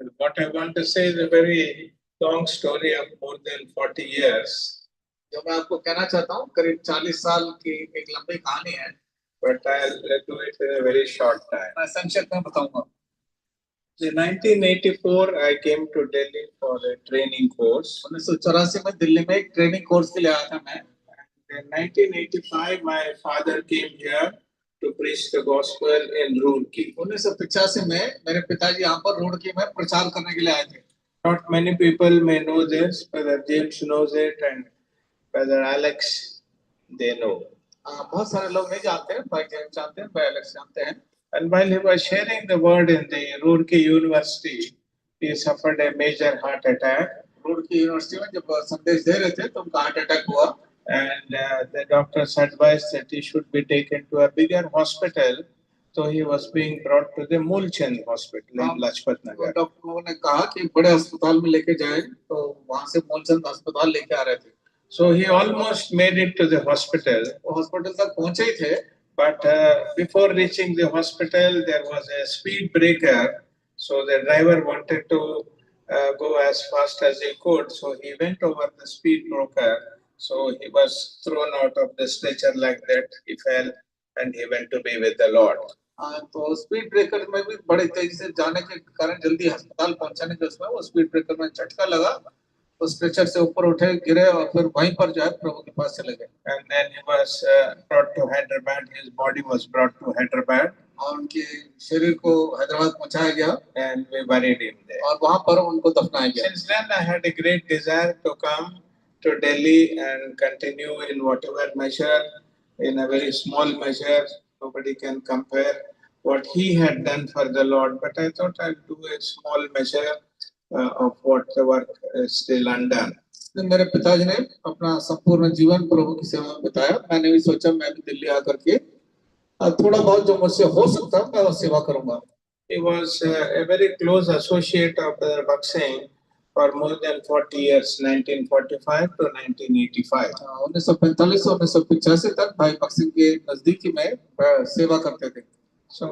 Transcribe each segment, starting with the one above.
What I want to say is a very long story of more than 40 years. जो मैं आपको कहना चाहता हूँ करीब 40 साल की एक लंबी कहानी है, but I'll do it in a very short time. मैं संक्षेप में बताऊंगा। In 1984, I came to Delhi for a training course. 1984 में दिल्ली में एक ट्रेनिंग कोर्स के लिए आया था मैं। In 1985, my father came here to preach the gospel in Roorkee. 1985 में मेरे पिताजी यहाँ पर रुड़की में प्रचार करने के लिए आए थे। Not many people may know this, Brother James knows it, and Brother Alex, they know. बहुत सारे लोग नहीं जानते हैं, भाई जेम्स जानते हैं, भाई एलेक्स जानते हैं। And while he was sharing the word in the Roorkee University, he suffered a major heart attack. Roorkee university में जब संदेश दे रहे थे तो उनका हार्ट अटैक हुआ। And the doctors advised that he should be taken to a bigger hospital. So he was being brought to the Moolchand Hospital in Lajpat Nagar. डॉक्टरों ने कहा कि बड़े अस्पताल में लेके जाएं, तो वहां से मूलचंद अस्पताल लेके आ रहे थे। So he almost made it to the hospital. वो हॉस्पिटल तक पहुंचे ही थे, but before reaching the hospital, there was a speed breaker. So the driver wanted to go as fast as he could. So he went over the speed breaker. So he was thrown out of the stretcher like that. He fell and he went to be with the Lord. तो speed breaker में भी बड़े तेजी से जाने के कारण जल्दी अस्पताल पहुंचाने के उसमें वो स्पीड ब्रेकर में झटका लगा, तो स्ट्रेचर से ऊपर उठे, गिरे और फिर वहीं पर जो है प्रभु के पास चले गए। And then he was brought to Hyderabad. His body was brought to Hyderabad. और उनके शरीर को हैदराबाद पहुंचाया गया and we buried him there. और वहां पर उनको दफनाया गया। Since then, I had a great desire to come to Delhi and continue in whatever measure, in a very small measure. Nobody can compare what he had done for the Lord, but I thought I'd do a small measure of what the work is still undone. मेरे पिताजी ने अपना संपूर्ण जीवन प्रभु की सेवा में बिताया। मैंने भी सोचा मैं भी दिल्ली आकर के थोड़ा बहुत जो मुझसे हो सकता मैं वो सेवा करूंगा। He was a very close associate of Brother Baksing for more than 40 years, 1945 to 1985. 1945 से 1985 तक भाई बक्सिंग के नजदीकी में सेवा करते थे। So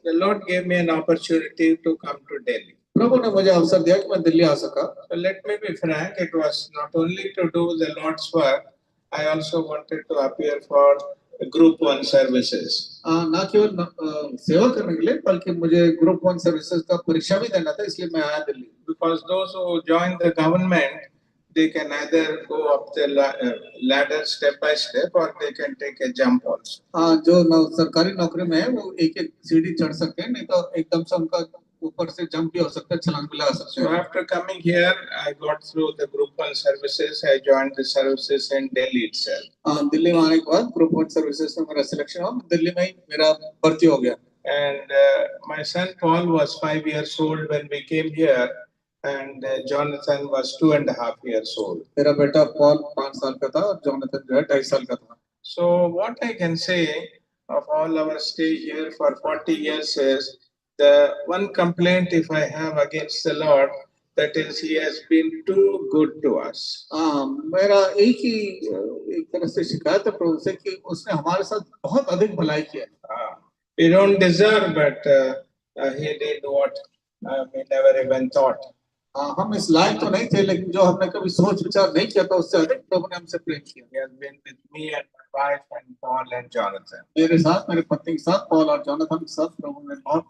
the Lord gave me an opportunity to come to Delhi. प्रभु ने मुझे अवसर दिया कि मैं दिल्ली आ सका। So let me be frank, it was not only to do the Lord's work, I also wanted to appear for Group 1 services. ना केवल सेवा करने के लिए बल्कि मुझे ग्रुप 1 सर्विसेज का परीक्षा भी देना था, इसलिए मैं आया Delhi. Because those who join the government, they can either go up the ladder step by step or they can take a jump also. जो सरकारी नौकरी में है वो एक एक सीढ़ी चढ़ सकते हैं, नहीं तो एकदम से उनका ऊपर से जंप भी हो सकता है, छलांग भी लगा सकते हैं। So after coming here, I got through the Group 1 services. I joined the services in Delhi itself. Delhi में आने के बाद ग्रुप 1 सर्विसेज में मेरा सिलेक्शन हुआ, दिल्ली में ही मेरा भर्ती हो गया। And my son Paul was 5 years old when we came here, and Jonathan was 2.5 years old. मेरा बेटा पॉल 5 साल का था और जोनाथन जो है 2.5 साल का था। So what I can say of all our stay here for 40 years is the one complaint if I have against the Lord, that is he has been too good to us. मेरा एक तरह से शिकायत है प्रभु से कि उसने हमारे साथ बहुत अधिक भलाई किया। We don't deserve, but he did what we never even thought. हम इस लायक तो नहीं थे, लेकिन जो हमने कभी सोच विचार नहीं किया था उससे अधिक प्रभु ने हमसे प्रेम किया। He has been with me and my wife and Paul and Jonathan. मेरे साथ, मेरे पत्नी के साथ, पॉल और जोनाथन के साथ प्रभु ने बहुत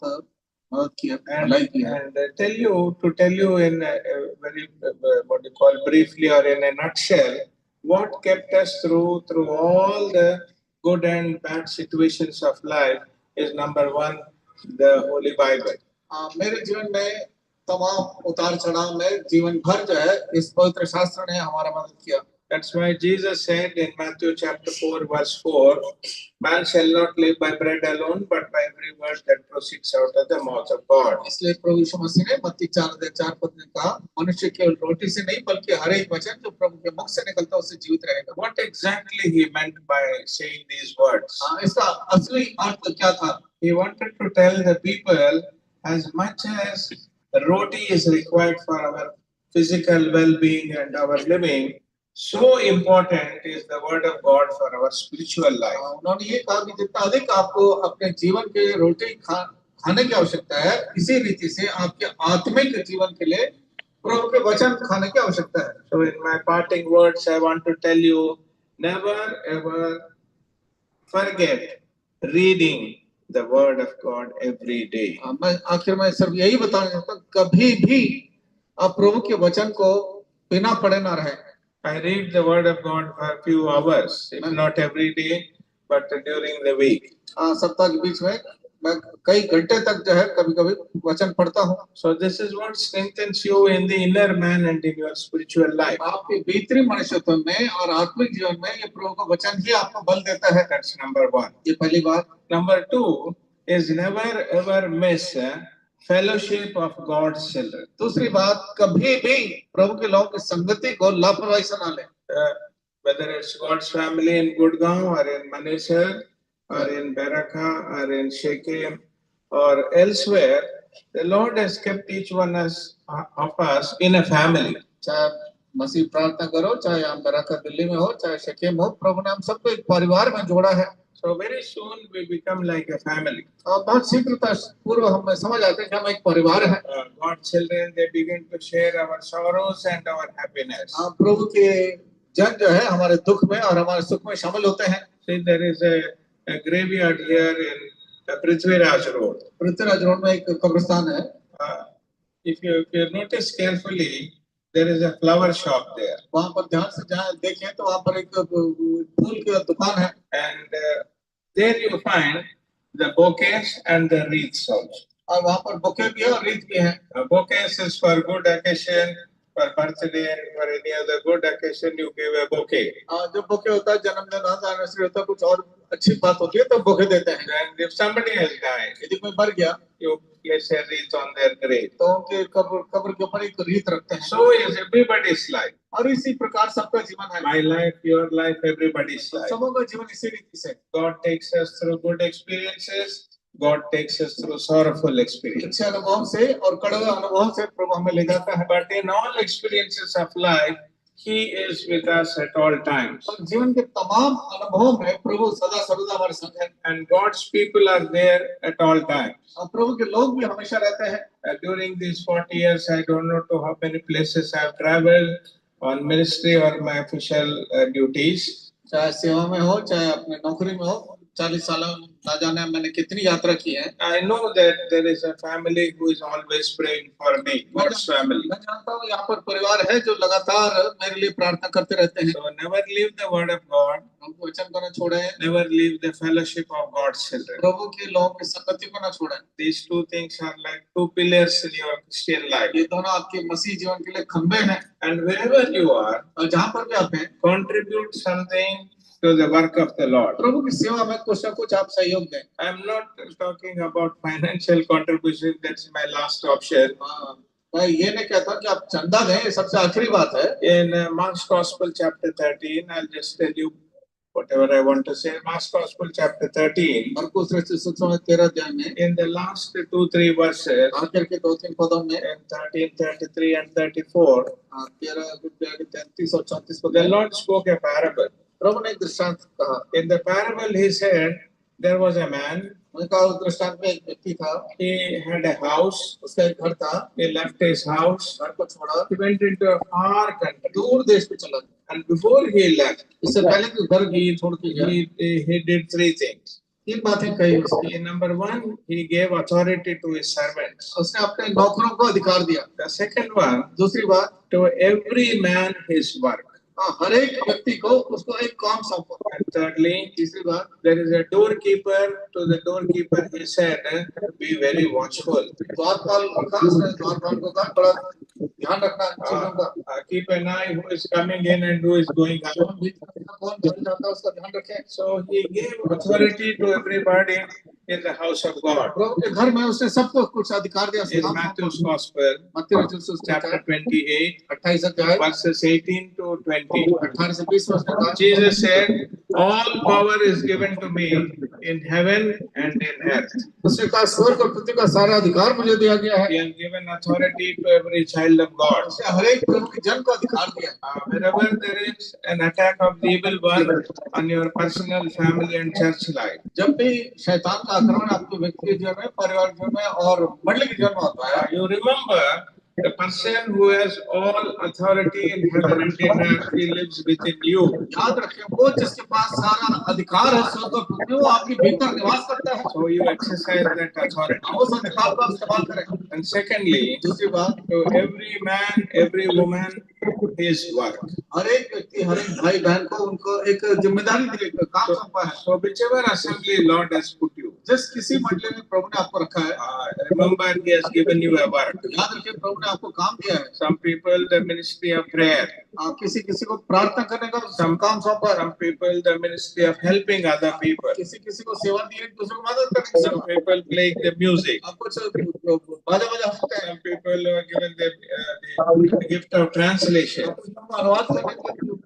मदद किया, भलाई किया। And tell you in a very what you call briefly or in a nutshell, what kept us through all the good and bad situations of life is number one, the Holy Bible. मेरे जीवन में तमाम उतार चढ़ाव में जीवन भर जो है इस पवित्र शास्त्र ने हमारा मदद किया। That's why Jesus said in Matthew chapter 4 verse 4, man shall not live by bread alone, but by every word that proceeds out of the mouth of God. इसलिए प्रभु यीशु मसीह ने मत्ती 4:4 पद में कहा, मनुष्य केवल रोटी से नहीं बल्कि हर एक वचन जो प्रभु के मुख से निकलता है उससे जीवित रहेगा। What exactly he meant by saying these words? इसका असली अर्थ क्या था? He wanted to tell the people, as much as roti is required for our physical well-being and our living, so important is the word of God for our spiritual life. उन्होंने ये कहा कि जितना अधिक आपको अपने जीवन के रोटी खाने की आवश्यकता है, इसी रीति से आपके आत्मिक जीवन के लिए प्रभु के वचन खाने की आवश्यकता है। So in my parting words, I want to tell you, never ever forget reading the word of God every day. मैं आखिर में सिर्फ यही बताना चाहता हूँ, कभी भी आप प्रभु के वचन को बिना पढ़े ना रहे। I read the word of God for a few hours, if not every day, but during the week. सप्ताह के बीच में मैं कई घंटे तक जो है कभी-कभी वचन पढ़ता हूँ। So this is what strengthens you in the inner man and in your spiritual life. आपके भीतरी मनुष्यत्व में और आत्मिक जीवन में ये प्रभु का वचन ही आपको बल देता है। That's number one. ये पहली बात। Number two is never ever miss fellowship of God's children. दूसरी बात, कभी भी प्रभु के लोगों की संगति को लापरवाही से ना लें। Whether it's God's family in Gurgaon or in Manesar or in Baraka or in Shechem or elsewhere, the Lord has kept each one of us in a family. चाहे मसीह प्रार्थना करो, चाहे हम बराका दिल्ली में हो, चाहे शेकेम हो, प्रभु ने हम सबको एक परिवार में जोड़ा है। So very soon we become like a family. और बहुत शीघ्रता पूर्व हमें समझ आते हैं कि हम एक परिवार हैं। God's children, they begin to share our sorrows and our happiness. प्रभु के जन जो है हमारे दुख में और हमारे सुख में शामिल होते हैं। See, there is a graveyard here in Prithviraj Road. Prithviraj road में एक कब्रिस्तान है। If you notice carefully, there is a flower shop there. वहाँ पर ध्यान से जहाँ देखें तो वहाँ पर एक फूल की दुकान है। And there you find the bouquets and the wreaths also. और वहाँ पर बुके भी है और रीत भी है। Bouquets is for good occasion, for birthday and for any other good occasion you give a bouquet. जब बुके होता है, जन्मदिन होता है, एनिवर्सरी होता है, कुछ और अच्छी बात होती है तो बुके देते हैं। And if somebody has died, यदि कोई मर गया, you place a wreath on their grave. तो उनके कब्र के ऊपर एक रीत रखते हैं। So is everybody's life. और इसी प्रकार सबका जीवन है। My life, your life, everybody's life. सबों का जीवन इसी रीति से। God takes us through good experiences. God takes us through sorrowful experiences. अच्छे अनुभव से और कड़वे अनुभव से प्रभु हमें ले जाता है। But in all experiences of life, He is with us at all times. और जीवन के तमाम अनुभवों में प्रभु सदा सर्वदा हमारे संग है। And God's people are there at all times. और प्रभु के लोग भी हमेशा रहते हैं। During these 40 years, I don't know to how many places I have traveled on ministry or my official duties. चाहे सेवा में हो, चाहे अपने नौकरी में हो, 40 साल ना जाने मैंने कितनी यात्रा की है। I know that there is a family who is always praying for me, God's family. मैं जानता हूँ यहाँ पर परिवार है जो लगातार मेरे लिए प्रार्थना करते रहते हैं। So never leave the word of God. उनको वचन को न छोड़ें। Never leave the fellowship of God's children. प्रभु के लोगों की संगति को न छोड़ें। These two things are like two pillars in your Christian life. ये दोनों आपके मसीह जीवन के लिए खंबे हैं। And wherever you are, और जहाँ पर भी आप हैं, contribute something to the work of the Lord. प्रभु की सेवा में कुछ न कुछ आप सहयोग दें। I am not talking about financial contribution. That's my last option. मैं ये नहीं कहता कि आप चंदा दें, ये सबसे आखिरी बात है। In Mark's Gospel chapter 13, I'll just tell you whatever I want to say. Mark's Gospel chapter 13. मरकुस रचित सुसमाचार 13 अध्याय में In the last 2-3 verses, आखिर के 2-3 पदों में in 13, 33 and 34, 13 के 33 और 34 पद the Lord spoke a parable. प्रभु ने एक दृष्टांत कहा। In the parable, he said, there was a man. उनका उस दृष्टांत में एक व्यक्ति था। He had a house. उसका एक घर था। He left his house. घर को छोड़ा। He went into a far country. दूर देश पे चला। And before he left, इससे पहले कि घर की छोड़ के गया, he did 3 things. 3 बातें कही उसकी। Number 1, he gave authority to his servants. उसने अपने नौकरों को अधिकार दिया। The second one, दूसरी बात, to every man his work. हर एक व्यक्ति को उसको एक काम सौंपा। And thirdly, तीसरी बात, there is a doorkeeper. To the doorkeeper, he said, be very watchful. द्वारपाल रखा, उसने द्वारपाल को कहा बड़ा ध्यान रखना चीजों का। Keep an eye who is coming in and who is going out. कौन घर जाता है उसका ध्यान रखें। So he gave authority to everybody in the house of God. प्रभु के घर में उसने सबको कुछ अधिकार दिया। In Matthew's Gospel, मत्ती रचित सुसमाचार chapter 28, 28 अध्याय verses 18 to 20. 18 से 20 में उसने कहा, Jesus said, All power is given to me in heaven and in earth. उसने कहा स्वर्ग और पृथ्वी का सारा अधिकार मुझे दिया गया है। He has given authority to every child of God. उसने हर एक प्रभु के जन को अधिकार दिया है। Wherever there is an attack of the evil one on your personal, family and church life, जब भी शैतान का आक्रमण आपके व्यक्तिगत जीवन में, परिवार जीवन में और मंडली के जीवन में होता है, you remember the person who has all authority in heaven and in earth, he lives within you. याद रखें वो जिसके पास सारा अधिकार है स्वर्ग और पृथ्वी, वो आपके भीतर निवास करता है। So you exercise that authority. उस अधिकार का इस्तेमाल करें। And secondly, दूसरी बात, to every man, every woman, his work. हर एक व्यक्ति, हर एक भाई बहन को उनको एक जिम्मेदारी दी गई, काम सौंपा है। So whichever assembly Lord has put you, जिस किसी मंडली में प्रभु ने आपको रखा है, remember He has given you a work. याद रखिए प्रभु ने आपको काम दिया है। Some people the ministry of prayer. किसी किसी को प्रार्थना करने का काम सौंपा है। Some people the ministry of helping other people. किसी किसी को सेवा दी है, दूसरों को मदद करने की। Some people playing the music. कुछ बाजा बजा सकते हैं। Some people are given the gift of translation. अनुवाद करने का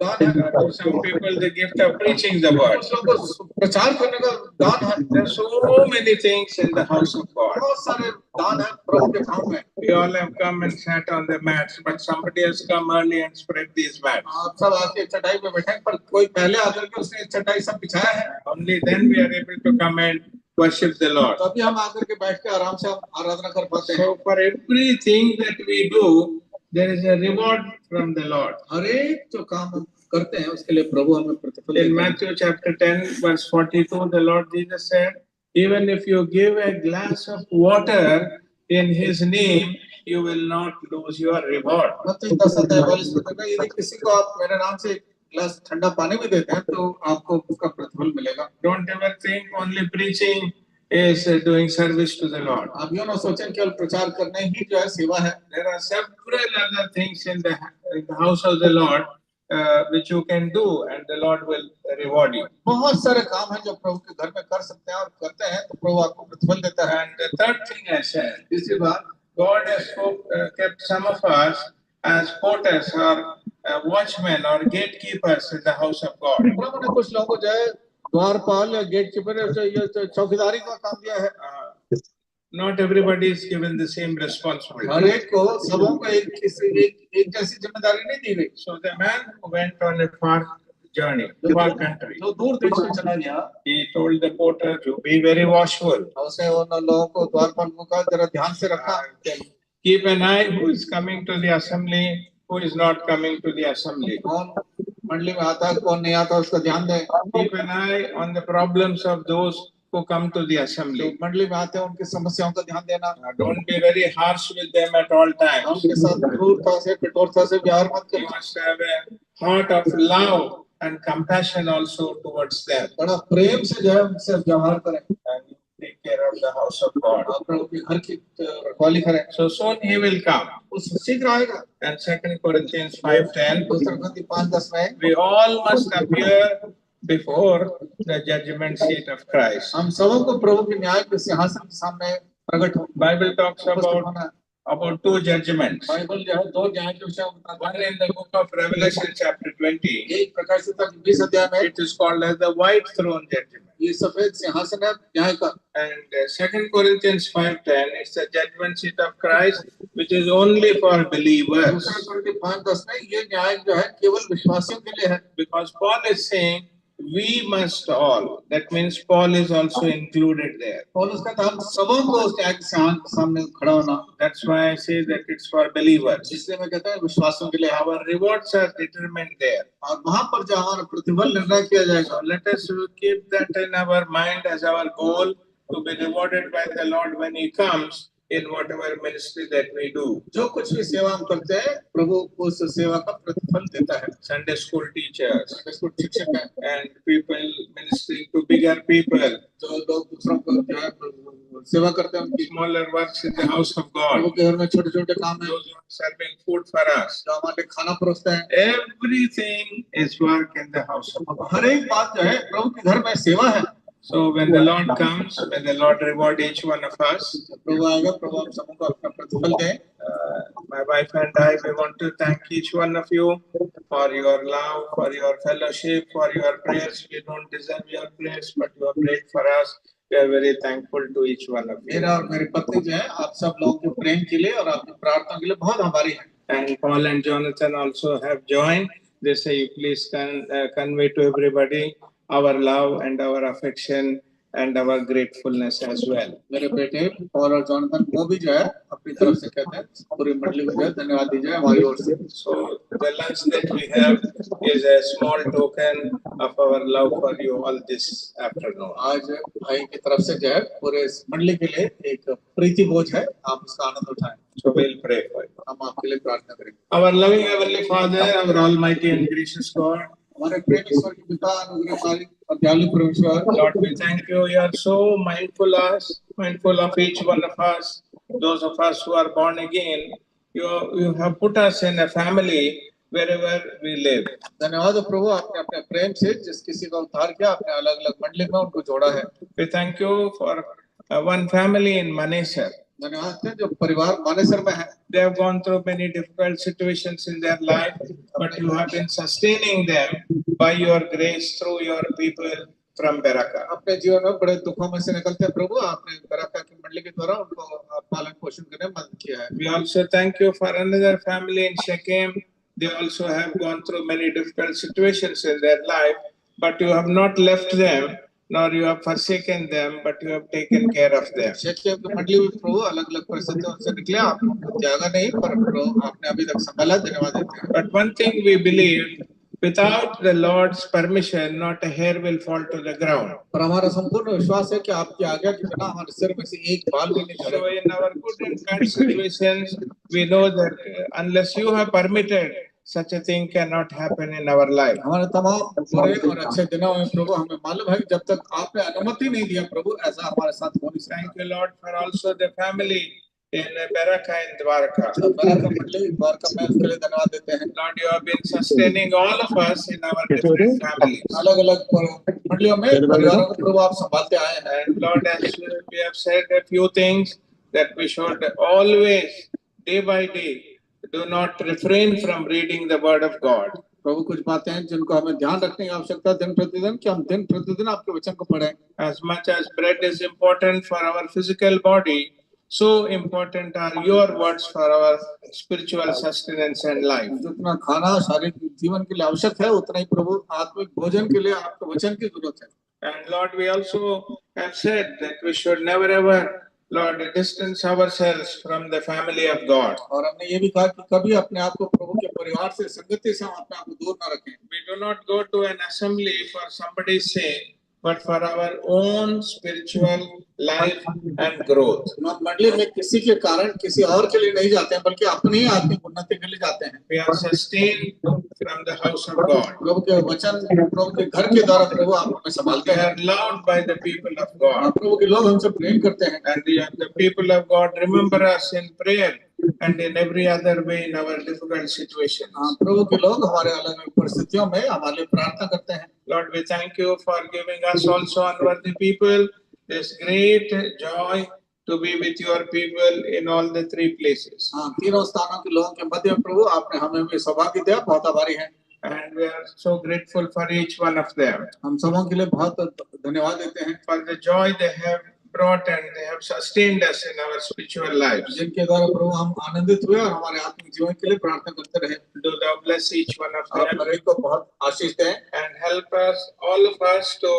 दान है। Some people the gift of preaching the word. कुछ लोगों को प्रचार करने का दान है। There are so many things in the house of God. बहुत सारे दान है प्रभु के काम में। We all have come and sat on the mats, but somebody has come early and spread these mats. आप सब आके चटाई पे बैठे हैं, पर कोई पहले आकर के उसने चटाई सब बिछाया है। Only then we are able to come and worship the Lord. तभी हम आकर के बैठ के आराम से हम आराधना कर पाते हैं। So for everything that we do, there is a reward from the Lord. हर एक जो काम हम करते हैं उसके लिए प्रभु हमें प्रतिफल देता है। In Matthew chapter 10 verse 42, the Lord Jesus said, even if you give a glass of water in His name, you will not lose your reward. मत्ती 10:42 में यदि किसी को आप मेरे नाम से एक गिलास ठंडा पानी भी देते हैं तो आपको उसका प्रतिफल मिलेगा। Don't ever think only preaching is doing service to the Lord. आप यूँ ना सोचें केवल प्रचार करने ही जो है सेवा है। There are several other things in the house of the Lord which you can do, and the Lord will reward you. बहुत सारे काम हैं जो प्रभु के घर में कर सकते हैं और करते हैं तो प्रभु आपको प्रतिफल देता है। And the third thing I said, तीसरी बात, God has kept some of us as porters or watchmen or gatekeepers in the house of God. प्रभु ने कुछ लोगों को जो है द्वारपाल या गेटकीपर या चौकीदारी का काम दिया है। Not everybody is given the same responsibility. हर एक को सबों को एक जैसी जिम्मेदारी नहीं दी गई। So the man who went on a far journey, far country, जो दूर देश में चला गया, he told the porter to be very watchful. उसने उन लोगों को द्वारपाल को कहा जरा ध्यान से रखा। Keep an eye who is coming to the assembly, who is not coming to the assembly. कौन मंडली में आता है, कौन नहीं आता, उसका ध्यान दें। Keep an eye on the problems of those who come to the assembly. मंडली में आते हैं उनकी समस्याओं का ध्यान देना। Don't be very harsh with them at all times. उनके साथ क्रूरता से, कठोरता से व्यवहार मत You करो। must have a heart of love and compassion also towards them. बड़ा प्रेम से जो है उनसे व्यवहार करें। And take care of the house of God. आप प्रभु के घर की रखवाली करें। So soon He will come. उस शीघ्र आएगा। And 2 Corinthians 5:10, दूसरा ग्रंथी 5:10 में we all must appear before the judgment seat of Christ. हम सबों को प्रभु के न्याय के सिंहासन के सामने प्रकट हो। Bible talks about two judgments. Bible जो है दो न्याय के विषय में बताता One in the book of Revelation chapter 20. है। एक प्रकाशित 20 अध्याय में It is called as the white throne judgment. ये सफेद सिंहासन है न्याय का। And 2 Corinthians 5:10, it's the judgment seat of Christ, which is only for believers. दूसरा कुरिन्थी 5:10 में ये न्याय जो है केवल विश्वासियों के लिए है। Because Paul is saying, we must all. That means Paul is also included there. पौलुस कहता है हम सबों को उस न्याय के सामने खड़ा होना। That's why I say that it's for believers. इसलिए मैं कहता हूँ विश्वासियों के लिए। Our rewards are determined there. और वहाँ पर जो हमारा प्रतिफल निर्णय किया जाएगा। So let us keep that in our mind as our goal to be rewarded by the Lord when He comes in whatever ministry that we do. जो कुछ भी सेवा हम करते हैं प्रभु उस सेवा का प्रतिफल देता है। Sunday school teachers स्कूल शिक्षक हैं and people ministering to bigger people, जो लोग दूसरों को जो है सेवा करते हैं, उनकी smaller works in the house of Prabhu God, के घर में छोटे छोटे काम है, those who are serving food for us. जो हमारे खाना परोसते हैं। Everything is work in the house of God. हर एक बात जो है प्रभु के घर में सेवा है। So when the Lord comes, when the Lord reward each one of us, प्रभु आएगा, प्रभु हम सबको अपना प्रतिफल दें। My wife and I, we want to thank each one of you for your love, for your fellowship, for your prayers. We don't deserve your prayers, but you have prayed for us. We are very thankful to each one of you. मेरा और मेरी पत्नी जो है आप सब लोगों के प्रेम के लिए और आपकी प्रार्थना के लिए बहुत आभारी हैं। And Paul and Jonathan also have joined. They say, you please convey to everybody our love and our affection and our gratefulness as well. मेरे बेटे पॉल और जॉनथन वो भी जो है अपनी तरफ से कहते हैं पूरी मंडली को जो है धन्यवाद दीजिए हमारी ओर से। So the lunch that we have is a small token of our love for you all this afternoon. आज भाई की तरफ से जो है पूरे इस मंडली के लिए एक प्रीति भोज है, आप इसका आनंद उठाएं। So we'll pray for you. हम आपके लिए प्रार्थना करेंगे। Our loving Heavenly Father, our Almighty and gracious God, हमारे प्रेम ईश्वर के पिता अनुग्रहकारी और दयालु परमेश्वर, Lord, we thank you. You are so mindful of each one of us. Those of us who are born again, you have put us in a family wherever we live. धन्यवाद प्रभु, आपने अपने प्रेम से जिस किसी का उद्धार किया, आपने अलग-अलग मंडली में उनको जोड़ा है। We thank you for one family in Manesar. धन्यवाद है जो परिवार मानेसर में है। They have gone through many difficult situations in their life, but you have been sustaining them by your grace through your people from Beraka. अपने जीवन में बड़े दुखों में से निकलते हैं प्रभु, आपने बराका की मंडली के द्वारा उनको पालन पोषण करने में मदद किया है। We also thank you for another family in Shechem. They also have gone through many difficult situations in their life, but you have not left them, nor you have forsaken them, but you have taken care of them. Shechem की मंडली में प्रभु अलग-अलग परिस्थितियों से निकले, आपने त्यागा नहीं, पर प्रभु आपने अभी तक संभाला, धन्यवाद देते हैं। But one thing we believe, without the Lord's permission, not a hair will fall to the ground. पर हमारा संपूर्ण विश्वास है कि आपकी आज्ञा के बिना हमारे सिर में से एक बाल भी नहीं So झड़ेगा। in our good and kind situations, we know that unless you have permitted, such a thing cannot happen in our life. हमारे तमाम बुरे और अच्छे दिनों में प्रभु हमें मालूम है कि जब तक आपने अनुमति नहीं दिया प्रभु ऐसा हमारे साथ हो नहीं सकता। Thank you, Lord, for also the family in Beraka and Dwarka. Baraka मंडली द्वारका में उसके लिए धन्यवाद देते हैं। Lord, you have been sustaining all of us in our different families. अलग-अलग मंडलियों में परिवारों को प्रभु आप संभालते आए हैं। And Lord, as we have said a few things that we should always, day by day, do not refrain from reading the word of God. प्रभु कुछ बातें हैं जिनको हमें ध्यान रखने की आवश्यकता है दिन प्रतिदिन कि हम दिन प्रतिदिन आपके वचन को पढ़ें। As much as bread is important for our physical body, so important are your words for our spiritual sustenance and life. जितना खाना शारीरिक जीवन के लिए आवश्यक है उतना ही प्रभु आत्मिक भोजन के लिए आपके वचन की जरूरत है। And Lord, we also have said that we should never ever, Lord, distance ourselves from the family of God. और हमने ये भी कहा कि कभी अपने आप को प्रभु के परिवार से संगति से हम अपने आप को दूर न रखें। We do not go to an assembly for somebody's sake, but for our own spiritual life and growth. हम मंडली में किसी के कारण किसी और के लिए नहीं जाते हैं बल्कि अपनी ही आत्मिक उन्नति के लिए जाते हैं। We are sustained from the house of God. प्रभु के वचन प्रभु के घर के द्वारा प्रभु आप हमें संभालते We हैं। are loved by the people of God. प्रभु के लोग हमसे प्रेम करते हैं। And the people of God remember us in prayer and in every other way in our difficult situations. प्रभु के लोग हमारे अलग अलग परिस्थितियों में हमारे लिए प्रार्थना करते हैं। Lord, we thank you for giving us also unworthy people this great joy to be with your people in all the three places. हाँ, तीनों स्थानों के लोगों के मध्य में प्रभु आपने हमें भी सौभाग्य दिया, बहुत आभारी हैं। And we are so grateful for each one of them, हम सबों के लिए बहुत धन्यवाद देते हैं for the joy they have brought and they have sustained us in our spiritual lives. जिनके द्वारा प्रभु हम आनंदित हुए और हमारे आत्मिक जीवन के लिए प्रार्थना करते रहे। Do thou bless each one of आप them हर एक को बहुत आशीष दें and help us, all of us, to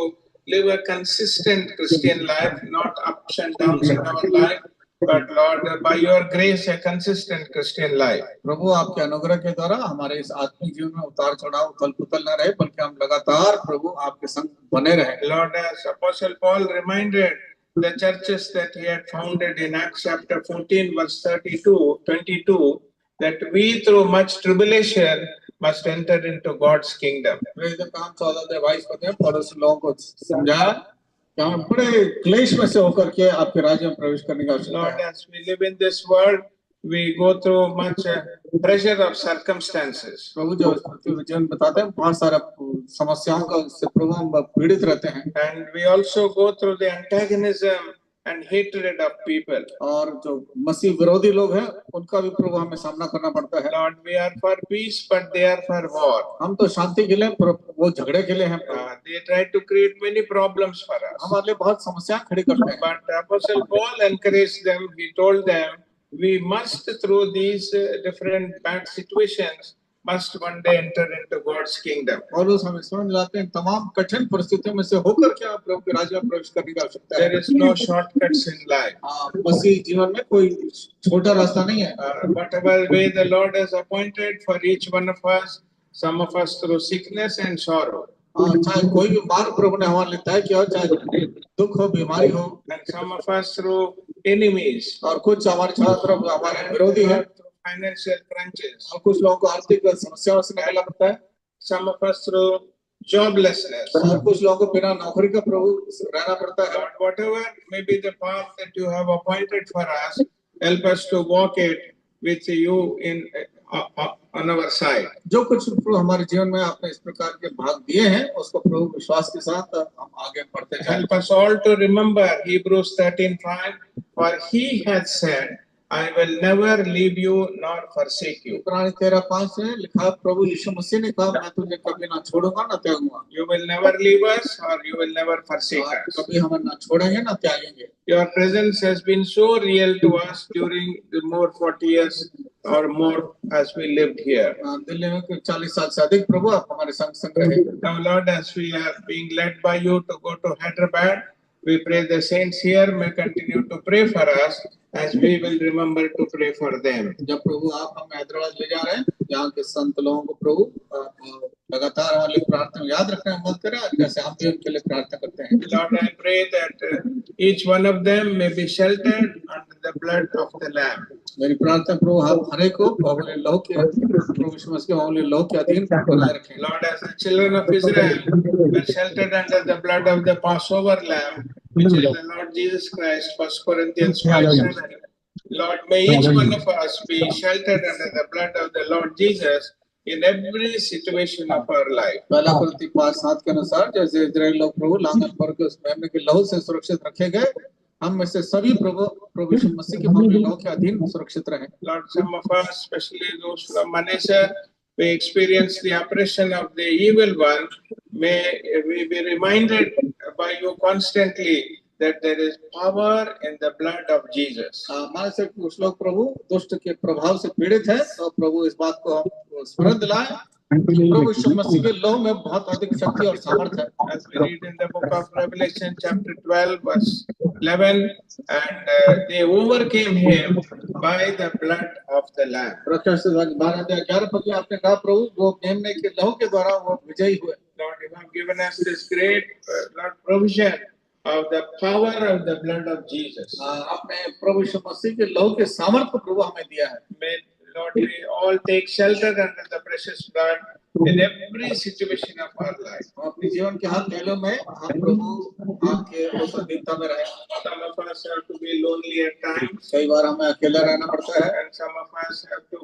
live a consistent Christian life, not ups and downs in our life, but Lord, by your grace, a consistent Christian life. प्रभु आपके अनुग्रह के द्वारा हमारे इस आत्मिक जीवन में उतार चढ़ाव उथल पुथल न रहे बल्कि हम लगातार प्रभु आपके संग बने रहे। Lord, as Apostle Paul reminded the churches that he had founded in Acts chapter 14, verse 22, that we through much tribulation must enter into God's kingdom. काम 14-22 पद में पौलुस लोगों को समझाया कि हमें बड़े क्लेश में से होकर के आपके राज्य में प्रवेश करने की आवश्यकता Lord, है। as we live in this world, we go through much pressure of circumstances. प्रभु जो जीवन बताते हैं बहुत सारा समस्याओं का से प्रभु हम पीड़ित रहते हैं। And we also go through the antagonism and hatred of people. और जो मसीह विरोधी लोग हैं उनका भी प्रभु हमें सामना करना पड़ता है। Lord, we are for peace, but they are for war. हम तो शांति के लिए पर वो झगड़े के लिए हैं प्रभु। They try to create many problems for us. हमारे लिए बहुत समस्याएं खड़ी करते हैं। But Apostle Paul encouraged them. He told them, we must through these different bad situations must one day enter into God's kingdom. और उस हमें समझ लाते हैं तमाम कठिन परिस्थितियों में से होकर क्या प्रभु के राज्य में प्रवेश करने की आवश्यकता है। There is no shortcuts in life. मसीह जीवन में कोई छोटा रास्ता नहीं है। Whatever way the Lord has appointed for each one of us, some of us through sickness and sorrow. चाहे कोई भी मार्ग प्रभु ने हमारे लिए तय किया हो, चाहे दुख हो, बीमारी हो, And some of us through enemies. और कुछ हमारे चारों तरफ हमारे विरोधी हैं, Financial crunches. और कुछ लोगों को आर्थिक समस्याओं से निकलना पड़ता है। Some of us through joblessness. और कुछ लोगों को बिना नौकरी का प्रभु रहना पड़ता है। Lord, whatever may be the path that you have appointed for us, help us to walk it with you in on our side. जो कुछ प्रभु हमारे जीवन में आपने इस प्रकार के भाग दिए हैं, उसको प्रभु विश्वास के साथ हम आगे बढ़ते जाएं। Help us all to remember Hebrews 13:5, for he hath said, I will never leave you nor forsake you. इब्रानी 13:5 में लिखा, प्रभु यीशु मसीह ने कहा, मैं तुझे कभी ना छोड़ूंगा ना त्यागूंगा। You will never leave us or you will never forsake us. कभी हमें ना छोड़ेंगे ना त्यागेंगे। Your presence has been so real to us during the more 40 years or more as we lived here. Delhi में 40 साल से अधिक प्रभु आप हमारे संग रहे। Now Lord, as we are being led by you to go to Hyderabad, we pray the saints here may continue to pray for us as we will remember to pray for them. जब प्रभु आप हमें हैदराबाद ले जा रहे हैं, यहाँ के संत लोगों को प्रभु लगातार हमारे लिए प्रार्थना याद रखने में मदद करें, जैसे हम भी उनके लिए प्रार्थना करते हैं। Lord, I pray that each one of them may be sheltered under the blood of the Lamb. मेरी प्रार्थना प्रभु आप हर एक को अपने लहू के प्रभु यीशु मसीह के अपने लहू के अधीन बनाए रखें। Lord, as the children of Israel were sheltered under the blood of the Passover Lamb, which is the Lord Jesus Christ, 1 Corinthians 5:7. Lord, may each one of us be sheltered under the blood of the Lord Jesus in every situation of our life. पहला कुरिन्थी 5:7 के अनुसार जैसे इस्राएल लोग प्रभु लांघन पर के उस मेमने के लहू से सुरक्षित रखे गए, हम में से सभी प्रभु यीशु मसीह के पवित्र लहू के अधीन सुरक्षित रहें। Lord, some of us, especially those from Manesar, we experience the oppression of the evil one. May we be reminded by you constantly that there is power in the blood of Jesus. हमारे से कुछ लोग प्रभु दुष्ट के प्रभाव से पीड़ित हैं, तो प्रभु इस बात को हम स्मरण दिलाएं, प्रभु यीशु मसीह के लहू में बहुत अधिक शक्ति और सामर्थ्य है। As we read in the book of Revelation chapter 12 verse 11, and they overcame him by the blood of the Lamb. प्रकाशित 12:11 पद में आपने कहा, प्रभु वो मेमने के लहू के द्वारा वो विजयी हुए। Lord, you have given us this great Lord, provision of the power of the blood of Jesus. आपने प्रभु यीशु मसीह के लहू के सामर्थ्य प्रभु हमें दिया है। May Lord, we all take shelter under the precious blood in every situation of our life. अपने जीवन के हर पहलू में हम प्रभु आपके उस अधीनता में रहें। Some of us have to be lonely at times. कई बार हमें अकेला रहना पड़ता है। And some of us have to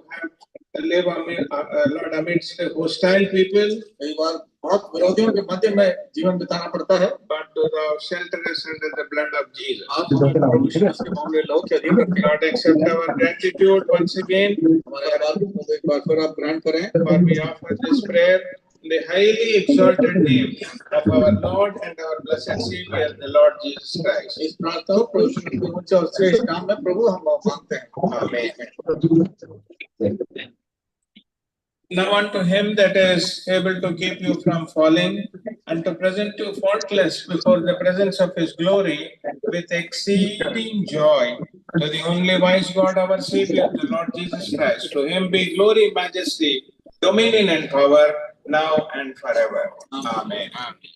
live Lord amidst hostile people. कई बार बहुत विरोधियों के मध्य में जीवन बिताना पड़ता है। But to the shelter us under the blood of Jesus. आप प्रभु यीशु मसीह के पवित्र लहू के अधीन रखें। Lord, accept our gratitude once again. हमारे आभार को एक बार फिर आप ग्रहण करें। For we offer this prayer in the highly exalted name of our Lord and our blessed Savior, the Lord Jesus Christ. इस प्रार्थना को प्रभु यीशु के ऊंचे और श्रेष्ठ नाम में प्रभु हम मांगते हैं। Amen. Now unto him that is able to keep you from falling and to present you faultless before the presence of his glory with exceeding joy, to the only wise God our Savior, the Lord Jesus Christ. To him be glory, majesty, dominion and power, now and forever. Amen. Amen.